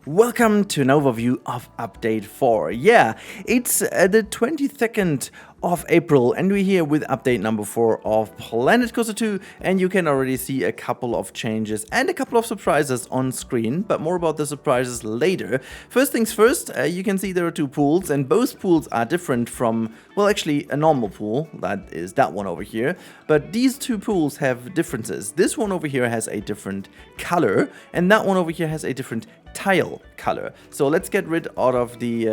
Welcome to an overview of Update 4. Yeah, it's the 22nd of April and we're here with update number 4 of Planet Coaster 2, and you can already see a couple of changes and a couple of surprises on screen, but more about the surprises later. First things first, you can see there are two pools, and both pools are different from, well, actually a normal pool, that is that one over here, but these two pools have differences. This one over here has a different color, and that one over here has a different tile color. So let's get rid out of the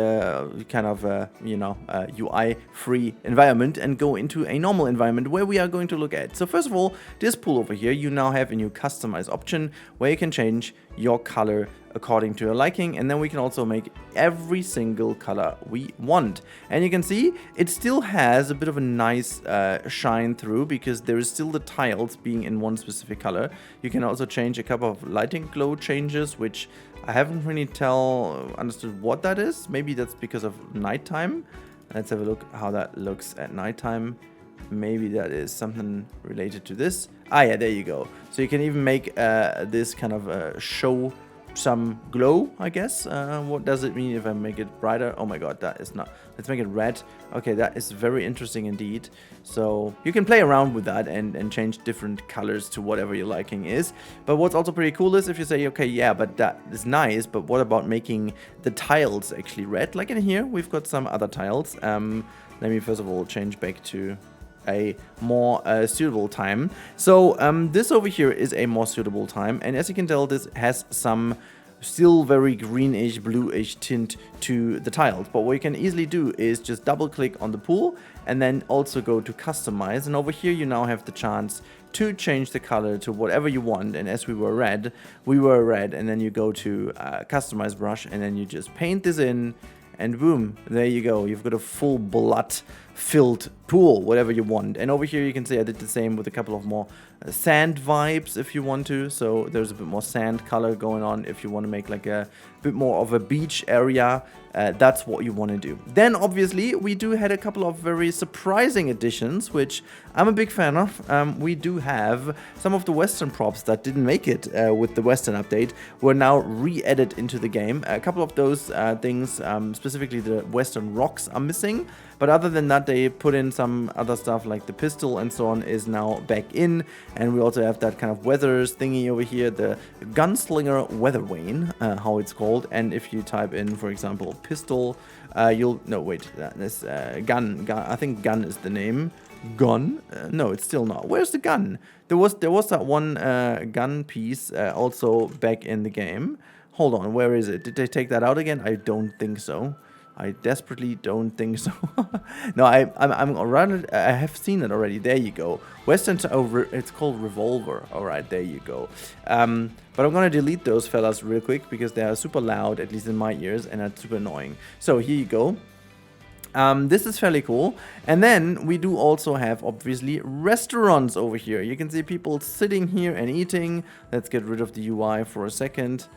UI free environment and go into a normal environment where we are going to look at. So first of all, this pool over here, you now have a new customize option where you can change your color according to your liking, and then we can also make every single color we want. And you can see it still has a bit of a nice shine through because there is still the tiles being in one specific color. You can also change a couple of lighting glow changes, which I haven't really understood what that is. Maybe that's because of nighttime. Let's have a look how that looks at nighttime. Maybe that is something related to this. Ah, yeah, there you go. So you can even make this kind of show some glow, I guess. What does it mean if I make it brighter? Oh my god, that is not. Let's make it red. Okay, that is very interesting indeed. So you can play around with that and change different colors to whatever your liking is. But what's also pretty cool is if you say, okay, yeah, but that is nice, but what about making the tiles actually red? Like in here, we've got some other tiles. Let me first of all change back to a more suitable time. So this over here is a more suitable time, and as you can tell, this has some still very greenish, bluish tint to the tiles. But what you can easily do is just double click on the pool and then also go to customize, and over here you now have the chance to change the color to whatever you want. And as we were red, and then you go to customize brush, and then you just paint this in, and boom, there you go. You've got a full blood filled pool, whatever you want. And over here you can see I did the same with a couple of more sand vibes if you want to. So there's a bit more sand color going on if you want to make like a bit more of a beach area. That's what you want to do. Then obviously we do had a couple of very surprising additions, which I'm a big fan of. We do have some of the Western props that didn't make it with the Western update were now re-added into the game. A couple of those things, specifically the Western rocks, are missing. But other than that, they put in some other stuff like the pistol and so on is now back in. And we also have that kind of weathers thingy over here, the Gunslinger Weather Vane, how it's called. And if you type in, for example, pistol, that's gun. I think gun is the name. Gun? No, it's still not. Where's the gun? There was that one gun piece also back in the game. Hold on, where is it? Did they take that out again? I don't think so. I desperately don't think so. No, I'm around. I have seen it already. There you go. Western. It's called Revolver. All right, there you go. But I'm gonna delete those fellas real quick because they are super loud, at least in my ears, and are super annoying. So here you go. This is fairly cool. And then we do also have, obviously, restaurants over here. You can see people sitting here and eating. Let's get rid of the UI for a second.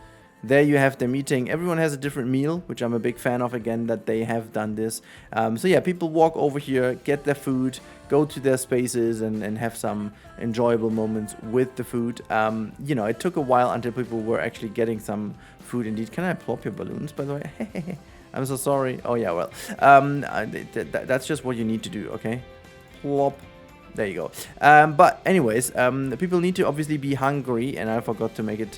There you have them eating. Everyone has a different meal, which I'm a big fan of, again, that they have done this. So yeah, people walk over here, get their food, go to their spaces and have some enjoyable moments with the food. You know, it took a while until people were actually getting some food indeed. Can I plop your balloons, by the way? I'm so sorry. Oh yeah, well, that's just what you need to do, okay? Plop. There you go. But anyways, people need to obviously be hungry, and I forgot to make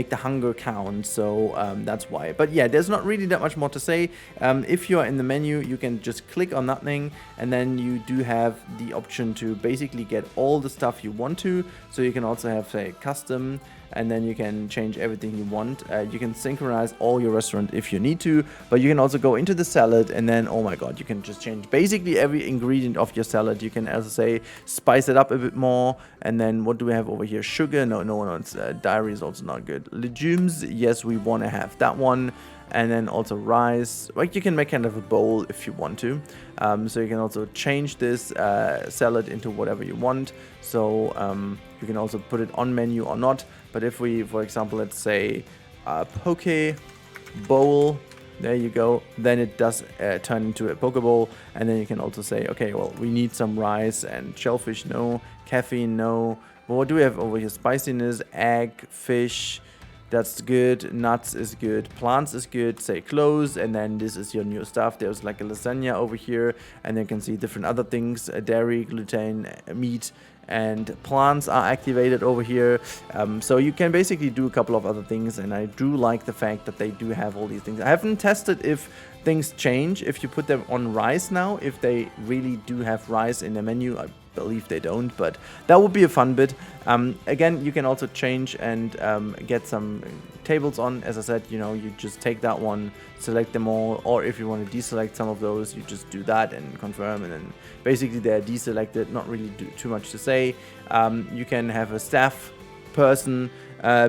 the hunger count, so that's why. But yeah, there's not really that much more to say. If you're in the menu, you can just click on that thing, and then you do have the option to basically get all the stuff you want to. So you can also have, say, custom, and then you can change everything you want. You can synchronize all your restaurant if you need to, but you can also go into the salad, and then, oh my god, you can just change basically every ingredient of your salad. You can also say spice it up a bit more, and then what do we have over here? Sugar? No, it's dairy is also not good. Legumes, yes, we want to have that one. And then also rice. Like, you can make kind of a bowl if you want to. So you can also change this salad into whatever you want. So you can also put it on menu or not. But if we, for example, let's say poke bowl, there you go, then it does turn into a poke bowl. And then you can also say, okay, well, we need some rice and shellfish, no. Caffeine, no. Well, what do we have over here? Spiciness, egg, fish. That's good. Nuts is good. Plants is good. Say close, and then this is your new stuff. There's like a lasagna over here, and you can see different other things: dairy, gluten, meat, and plants are activated over here. So you can basically do a couple of other things, and I do like the fact that they do have all these things. I haven't tested if things change if you put them on rice now, if they really do have rice in the menu. I believe they don't, but that would be a fun bit. Again, you can also change and get some tables on. As I said, you know, you just take that one, select them all, or if you want to deselect some of those, you just do that and confirm, and then basically they're deselected. Not really too much to say. You can have a staff person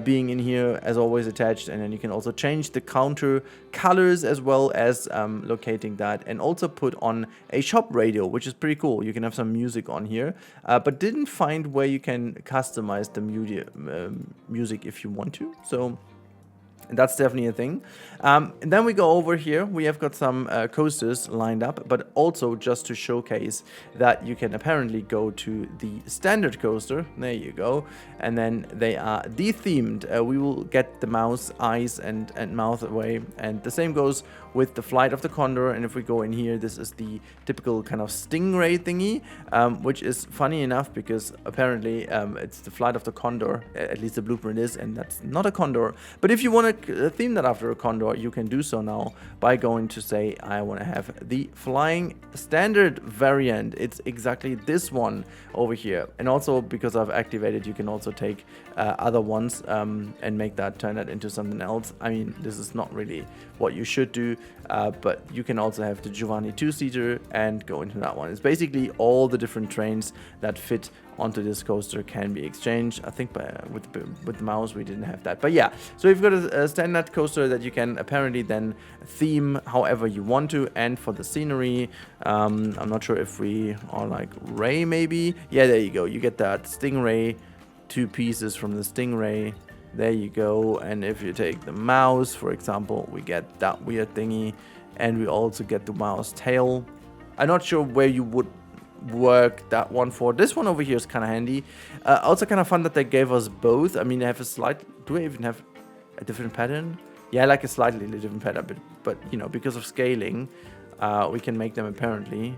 being in here as always attached, and then you can also change the counter colors as well as locating that, and also put on a shop radio, which is pretty cool. You can have some music on here, but didn't find where you can customize the music if you want to, so that's definitely a thing. And then we go over here. We have got some coasters lined up, but also just to showcase that you can apparently go to the standard coaster. There you go. And then they are de-themed. We will get the mouse, eyes, and mouth away. And the same goes with the Flight of the Condor. And if we go in here, this is the typical kind of stingray thingy, which is funny enough because apparently it's the Flight of the Condor. At least the blueprint is, and that's not a condor. But if you want to theme that after a condor, you can do so now by going to say, I want to have the flying standard variant. It's exactly this one over here. And also because I've activated, you can also take other ones and make that, turn that into something else. I mean, this is not really what you should do, but you can also have the Giovanni 2-seater and go into that one. It's basically all the different trains that fit onto this coaster can be exchanged. I think with the mouse we didn't have that, but yeah. So you've got a standard coaster that you can apparently then theme however you want to. And for the scenery, I'm not sure if we are like Ray maybe. Yeah, there you go. You get that Stingray, 2 pieces from the Stingray. There you go. And if you take the mouse, for example, we get that weird thingy, and we also get the mouse tail. I'm not sure where you would work that one for. This one over here is kind of handy. Also kind of fun that they gave us both. I mean, they have a slight, do I even have a different pattern? Yeah, like a slightly different pattern, but you know, because of scaling, we can make them apparently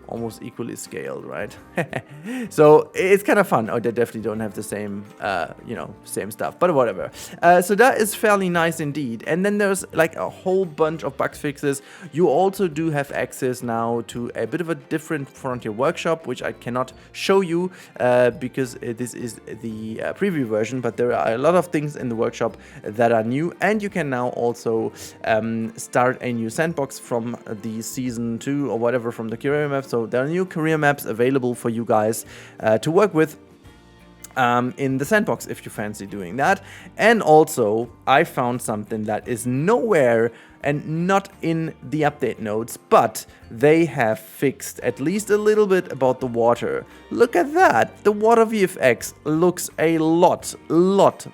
almost equally scaled, right? So it's kind of fun. Oh, they definitely don't have the same, you know, same stuff, but whatever. So that is fairly nice indeed. And then there's like a whole bunch of bug fixes. You also do have access now to a bit of a different Frontier workshop, which I cannot show you because this is the preview version, but there are a lot of things in the workshop that are new, and you can now also start a new sandbox from the season 2 or whatever from the career map. So there are new career maps available for you guys to work with in the sandbox if you fancy doing that. And also I found something that is nowhere and not in the update notes, but they have fixed at least a little bit about the water. Look at that. The water VFX looks a lot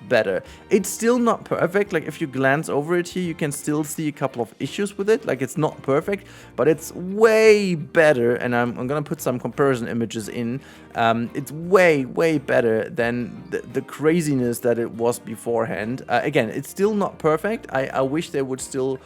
better. It's still not perfect. Like if you glance over it here, you can still see a couple of issues with it. Like it's not perfect, but it's way better. And I'm gonna put some comparison images in. It's way better than the craziness that it was beforehand. Again, it's still not perfect. I wish they would still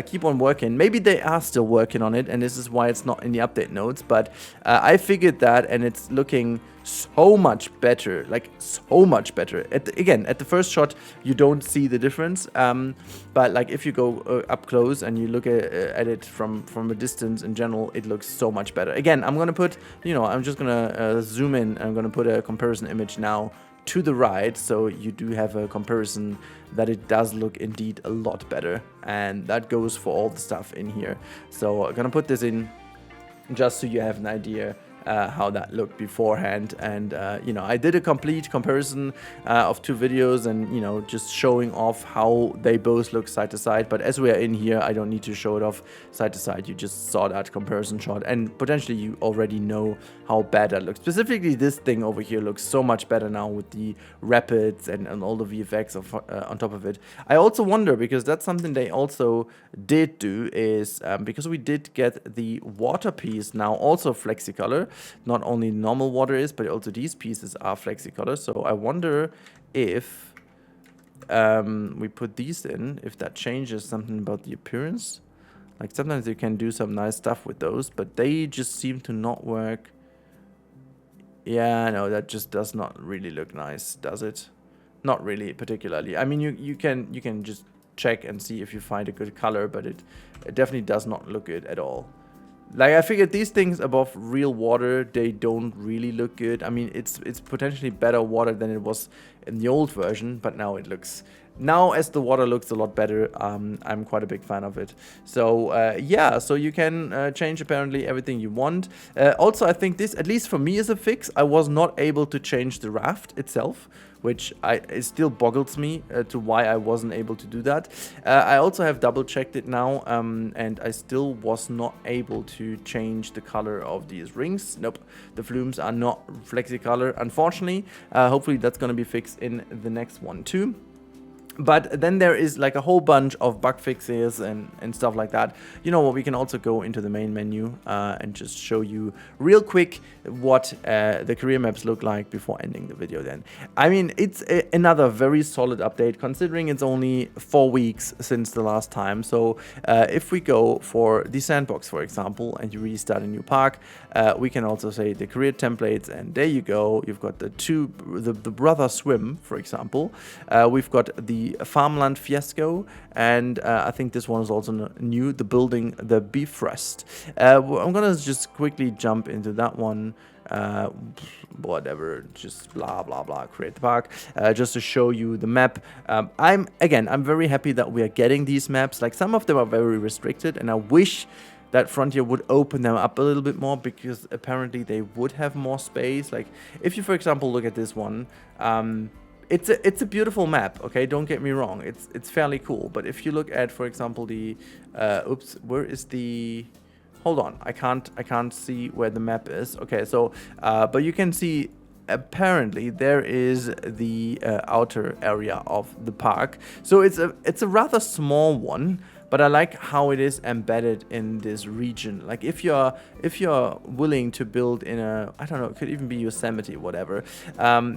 keep on working. Maybe they are still working on it, and this is why it's not in the update notes, but I figured that, and it's looking so much better, like so much better. Again, at the first shot, you don't see the difference, but like if you go up close and you look at it from a distance in general, it looks so much better. Again, I'm gonna put, you know, I'm just gonna zoom in. I'm gonna put a comparison image now to the right, so you do have a comparison that it does look indeed a lot better, and that goes for all the stuff in here. So I'm gonna put this in just so you have an idea how that looked beforehand. And you know, I did a complete comparison of 2 videos, and you know, just showing off how they both look side to side. But as we are in here, I don't need to show it off side to side. You just saw that comparison shot, and potentially you already know how bad that looks. Specifically, this thing over here looks so much better now with the rapids and all the VFX on top of it. I also wonder, because that's something they also did do, is because we did get the water piece now also flexicolor. Not only normal water is, but also these pieces are flexicolor. So I wonder if we put these in, if that changes something about the appearance. Like sometimes you can do some nice stuff with those, but they just seem to not work. Yeah, no, that just does not really look nice, does it? Not really, particularly. I mean, you can just check and see if you find a good color, but it definitely does not look good at all. Like, I figured these things above real water, they don't really look good. I mean, it's potentially better water than it was in the old version, but now it looks... Now, as the water looks a lot better, I'm quite a big fan of it. So, yeah, so you can change apparently everything you want. Also, I think this, at least for me, is a fix. I was not able to change the raft itself, which it still boggles me to why I wasn't able to do that. I also have double checked it now, and I still was not able to change the color of these rings. Nope, the flumes are not flexi color, unfortunately. Hopefully that's going to be fixed in the next one too. But then there is like a whole bunch of bug fixes and stuff like that. You know what, we can also go into the main menu and just show you real quick what the career maps look like before ending the video then. I mean, it's another very solid update considering it's only 4 weeks since the last time. So if we go for the Sandbox, for example, and you restart a new park, we can also say the career templates, and there you go. You've got the Brother Swim, for example. We've got the Farmland Fiasco, and I think this one is also new, the building the Bifrost. I'm gonna just quickly jump into that one. Whatever, just blah blah blah, create the park, just to show you the map. I'm very happy that we are getting these maps. Like, some of them are very restricted, and I wish that Frontier would open them up a little bit more, because apparently they would have more space. Like, if you, for example, look at this one, it's a beautiful map, okay, don't get me wrong, it's fairly cool. But if you look at, for example, the oops, where is the... Hold on, I can't see where the map is. Okay, so but you can see apparently there is the outer area of the park. So it's a rather small one, but I like how it is embedded in this region. Like, if you're willing to build in a, I don't know, it could even be Yosemite, whatever,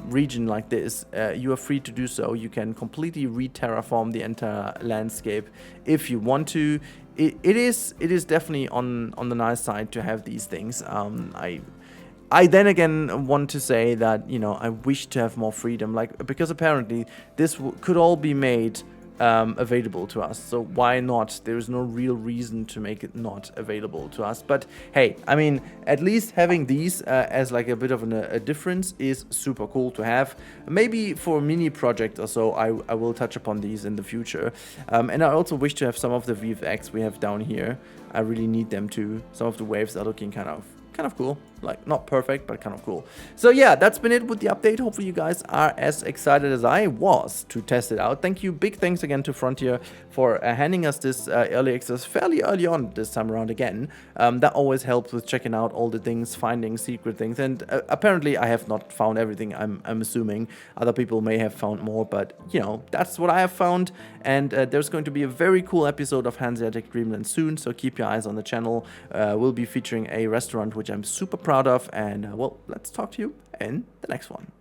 region like this, you are free to do so. You can completely re-terraform the entire landscape if you want to. It is definitely on the nice side to have these things. I then again want to say that, you know, I wish to have more freedom, like, because apparently this could all be made available to us. So why not? There is no real reason to make it not available to us. But hey, I mean, at least having these as like a bit of a difference is super cool to have. Maybe for a mini project or so, I will touch upon these in the future. And I also wish to have some of the VFX we have down here. I really need them too. Some of the waves are looking kind of cool, like not perfect, but kind of cool. So yeah, that's been it with the update. Hopefully you guys are as excited as I was to test it out. Thank you, big thanks again to Frontier for handing us this early access fairly early on this time around again. That always helps with checking out all the things, finding secret things, and apparently I have not found everything. I'm assuming other people may have found more, but you know, that's what I have found. And there's going to be a very cool episode of Hanseatic Dreamland soon, so keep your eyes on the channel. We'll be featuring a restaurant which I'm super proud of, and well, let's talk to you in the next one.